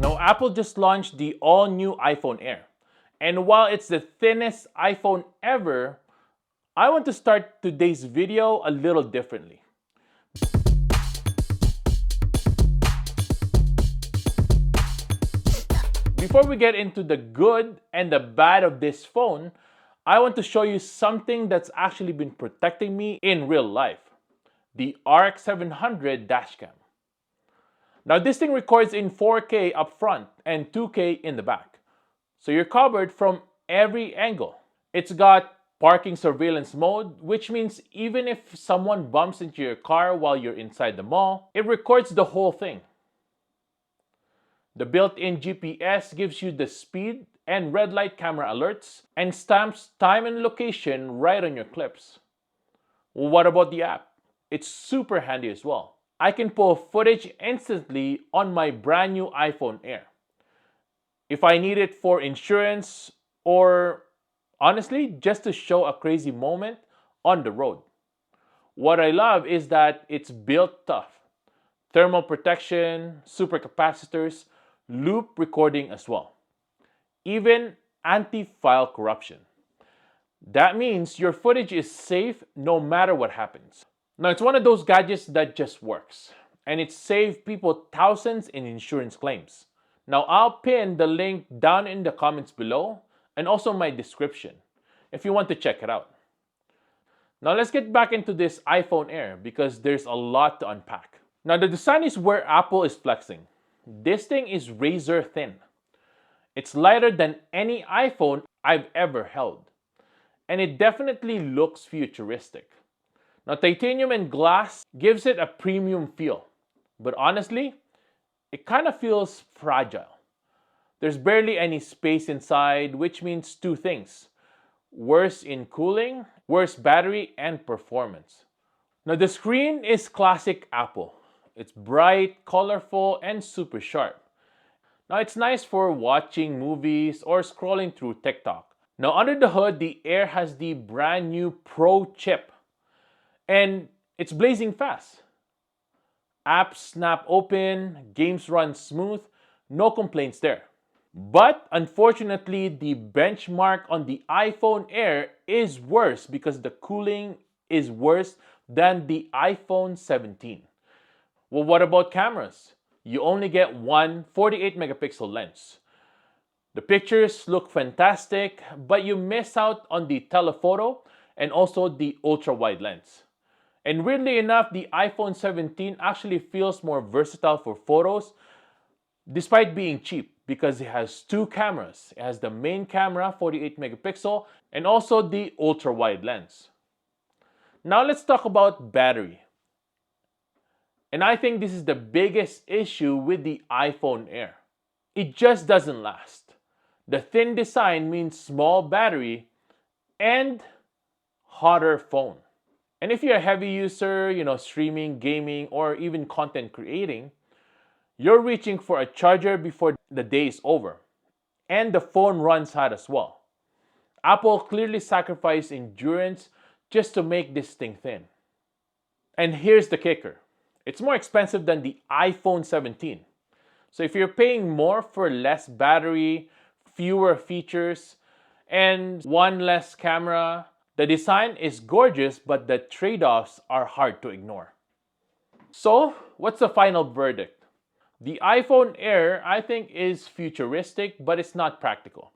Now, Apple just launched the all-new iPhone Air. And while it's the thinnest iPhone ever, I want to start today's video a little differently. Before we get into the good and the bad of this phone, I want to show you something that's actually been protecting me in real life. The ARC 700 dashcam. Now this thing records in 4K up front and 2K in the back. So you're covered from every angle. It's got parking surveillance mode, which means even if someone bumps into your car while you're inside the mall, it records the whole thing. The built-in GPS gives you the speed and red light camera alerts and stamps time and location right on your clips. Well, what about the app? It's super handy as well. I can pull footage instantly on my brand new iPhone Air. If I need it for insurance or honestly just to show a crazy moment on the road. What I love is that it's built tough. Thermal protection, super capacitors, loop recording as well. Even anti-file corruption. That means your footage is safe no matter what happens. Now it's one of those gadgets that just works, and it saved people thousands in insurance claims. Now I'll pin the link down in the comments below and also my description if you want to check it out. Now let's get back into this iPhone Air because there's a lot to unpack. Now the design is where Apple is flexing. This thing is razor thin. It's lighter than any iPhone I've ever held. And it definitely looks futuristic. Now titanium and glass gives it a premium feel. But honestly, it kind of feels fragile. There's barely any space inside, which means two things. Worse in cooling, worse battery and performance. Now the screen is classic Apple. It's bright, colorful, and super sharp. Now it's nice for watching movies or scrolling through TikTok. Now under the hood, the Air has the brand new Pro chip. And it's blazing fast. Apps snap open, games run smooth, no complaints there. But unfortunately, the benchmark on the iPhone Air is worse because the cooling is worse than the iPhone 17. Well, what about cameras? You only get one 48 megapixel lens. The pictures look fantastic, but you miss out on the telephoto and also the ultra-wide lens. And weirdly enough, the iPhone 17 actually feels more versatile for photos despite being cheap because it has two cameras. It has the main camera, 48 megapixel, and also the ultra-wide lens. Now let's talk about battery. And I think this is the biggest issue with the iPhone Air. It just doesn't last. The thin design means small battery and hotter phone. And if you're a heavy user, streaming, gaming, or even content creating, you're reaching for a charger before the day is over. And the phone runs hot as well. Apple clearly sacrificed endurance just to make this thing thin. And here's the kicker. It's more expensive than the iPhone 17. So if you're paying more for less battery, fewer features, and one less camera, the design is gorgeous, but the trade-offs are hard to ignore. So, what's the final verdict? The iPhone Air, I think, is futuristic, but it's not practical.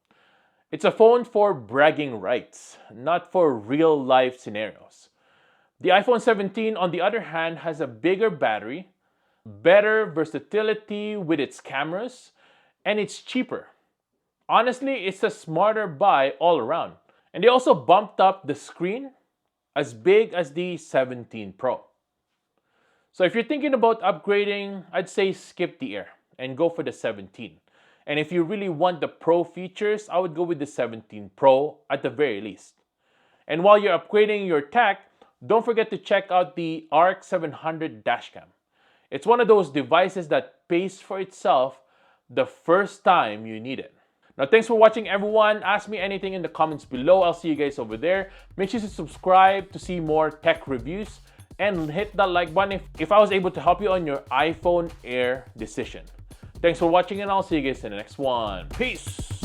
It's a phone for bragging rights, not for real-life scenarios. The iPhone 17, on the other hand, has a bigger battery, better versatility with its cameras, and it's cheaper. Honestly, it's a smarter buy all around. And they also bumped up the screen as big as the 17 Pro. So if you're thinking about upgrading, I'd say skip the Air and go for the 17. And if you really want the Pro features, I would go with the 17 Pro at the very least. And while you're upgrading your tech, don't forget to check out the ARC 700 dashcam. It's one of those devices that pays for itself the first time you need it. Now, thanks for watching, everyone. Ask me anything in the comments below. I'll see you guys over there. Make sure to subscribe to see more tech reviews and hit that like button if I was able to help you on your iPhone Air decision. Thanks for watching, and I'll see you guys in the next one. Peace!